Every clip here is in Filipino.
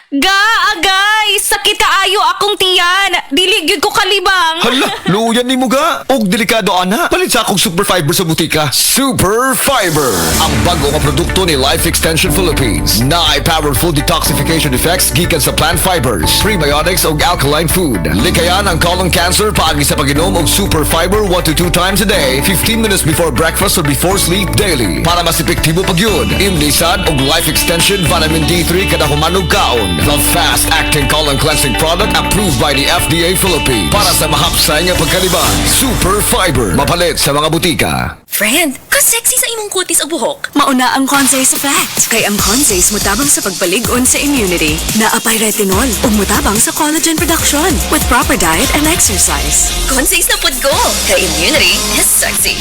Agay! Sakit kaayo akong tiyan! Dili gyud ko kalibang! Hala, luyan ni mo ga. Og delikado ana. Palit sa akong Super Fiber sa butika. Super Fiber, ang bago nga produkto ni Life Extension Philippines. Na powerful detoxification effects gikan sa plant fibers, prebiotics og alkaline food. Likayan ang colon cancer paagi sa pag-inom og Super Fiber 1 to 2 times a day, 15 minutes before breakfast or before sleep daily. Para mas epektibo pag yun, imlisad og Life Extension Vitamin D3 kada humanog kaon. The fast-acting colon cleansing product approved by the FDA Philippines. Para sa mahapsay nga pagkalibang, Super Fiber. Mapalit sa mga butika. Friend, ka-sexy sa imong kutis o buhok. Mauna ang Conzace effect. Kay ang Conzace mutabang sa pagbalig-on sa immunity. Naapay retinol ug mutabang sa collagen production with proper diet and exercise. Consays na pod ko. Ka-immunity is sexy.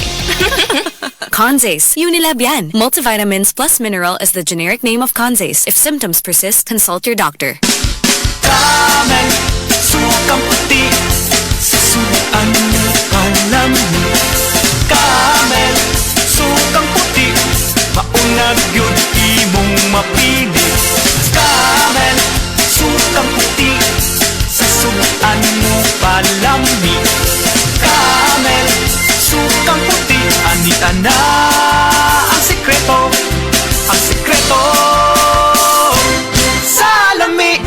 Conzace, Unilab yan. Multivitamins plus mineral is the generic name of Conzace. If symptoms persist, consult your doctor. Camel, sukang puti, sisuan kalami. Camel, sukang puti, maunag yun imong mapili. Camel, sukang puti, sisuan mo palami. Camel, sukang puti, anita na ang sekreto, ang sekreto. Salami!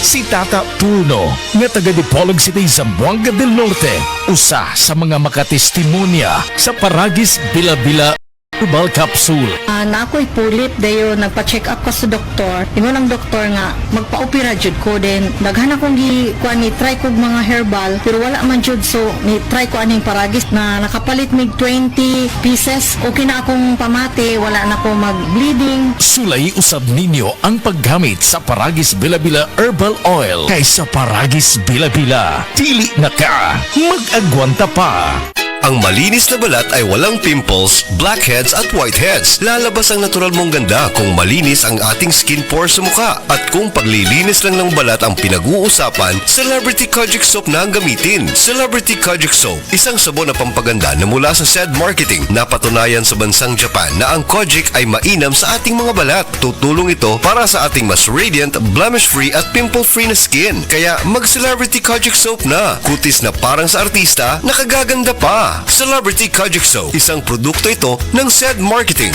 Si Tata Puno, nga taga Dipolog City, Zamboanga del Norte, usa sa mga makatestimonya sa Paragis Bila-Bila Herbal Capsule. Na ako'y pulit dayo nagpa-check up ko sa doktor. Ingon ang doktor nga magpa-opera jud ko din. Daghan akong kuan ni try kog mga herbal pero wala man jud, so ni try ko aning Paragis na nakapalit mig 20 pieces. Okay na akong pamati, wala na ko mag-bleeding. Sulay usab ninyo ang paggamit sa Paragis Bila-Bila Herbal Oil kaysa Paragis Bila-Bila. Dili na ka, mag-agwanta pa. Ang malinis na balat ay walang pimples, blackheads at whiteheads. Lalabas ang natural mong ganda kung malinis ang ating skin pores sa mukha. At kung paglilinis lang ng balat ang pinag-uusapan, Celebrity Kojic Soap na ang gamitin. Celebrity Kojic Soap, isang sabon na pampaganda na mula sa SED Marketing. Napatunayan sa bansang Japan na ang Kojic ay mainam sa ating mga balat. Tutulong ito para sa ating mas radiant, blemish-free at pimple-free na skin. Kaya mag-Celebrity Kojic Soap na. Kutis na parang sa artista, nakagaganda pa. Celebrity Kojic Soap, isang produkto ito ng SED Marketing.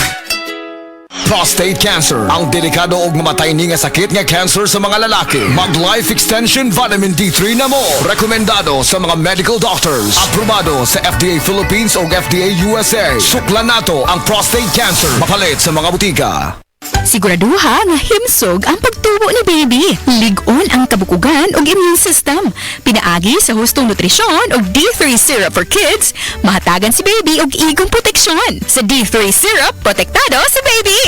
Prostate cancer, ang delikado og mamatay ni nga sakit nga cancer sa mga lalaki. Mag Life Extension Vitamin D3 na mo. Rekomendado sa mga medical doctors. Aprobado sa FDA Philippines o FDA USA. Suklan nato ang prostate cancer. Mapalit sa mga butika. Siguraduha nga himsog ang pagtubo ni baby. Lig-on ang kabukugan ug immune system. Pinaagi sa hustong nutrisyon og D3 syrup for kids, mahatagan si baby og igong proteksyon. Sa D3 syrup, protektado si baby.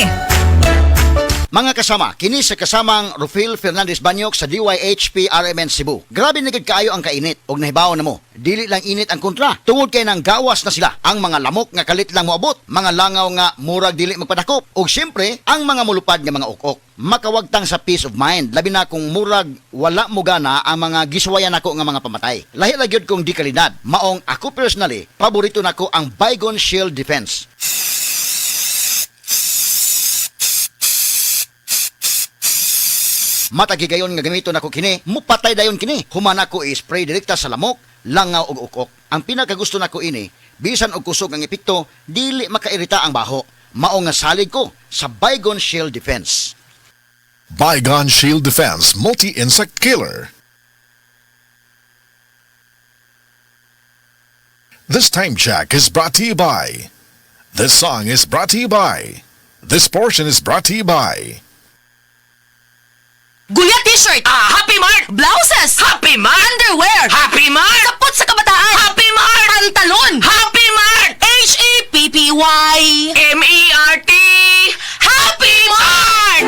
Mga kasama, kini sa kasamang Rufil Fernandez Banyok sa DYHP RMN Cebu. Grabe na kaayo ang kainit og nahibaw na mo. Dili lang init ang kontra. Tungod kay nang gawas na sila. Ang mga lamok nga kalit lang moabot, mga langaw nga murag dili magpadakop, ug syempre ang mga mulupad nga mga ukok. Makawagtang sa peace of mind, labi na kung murag wala mo gana ang mga giswayan nako nga mga pamatay. Lahi ra gyud kong di kalidad. Maong ako personally, paborito nako ang Baygon Shield Defense. Matagigayon nga gamito nako kini, mupatay dayon kini. Humana ko i-spray direkta sa lamok, langaw ug ukok. Ang pinakagusto nako ini, bisan og kusog ang epekto, dili makairita ang baho. Mao nga salig ko sa Baygon Shield Defense. Baygon Shield Defense Multi-Insect Killer. This time check is brought to you by. This song is brought to you by. This portion is brought to you by. Guya t-shirt! Happy Mart! Blouses! Happy Mart! Underwear! Happy Mart! Sapot sa kabataan! Happy Mart! Pantalon! Happy Mart! HAPPY-MERT! Happy Mart!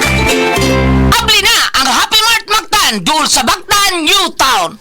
Abli na ang Happy Mart Mactan, Dul sa Bagtan, New Town!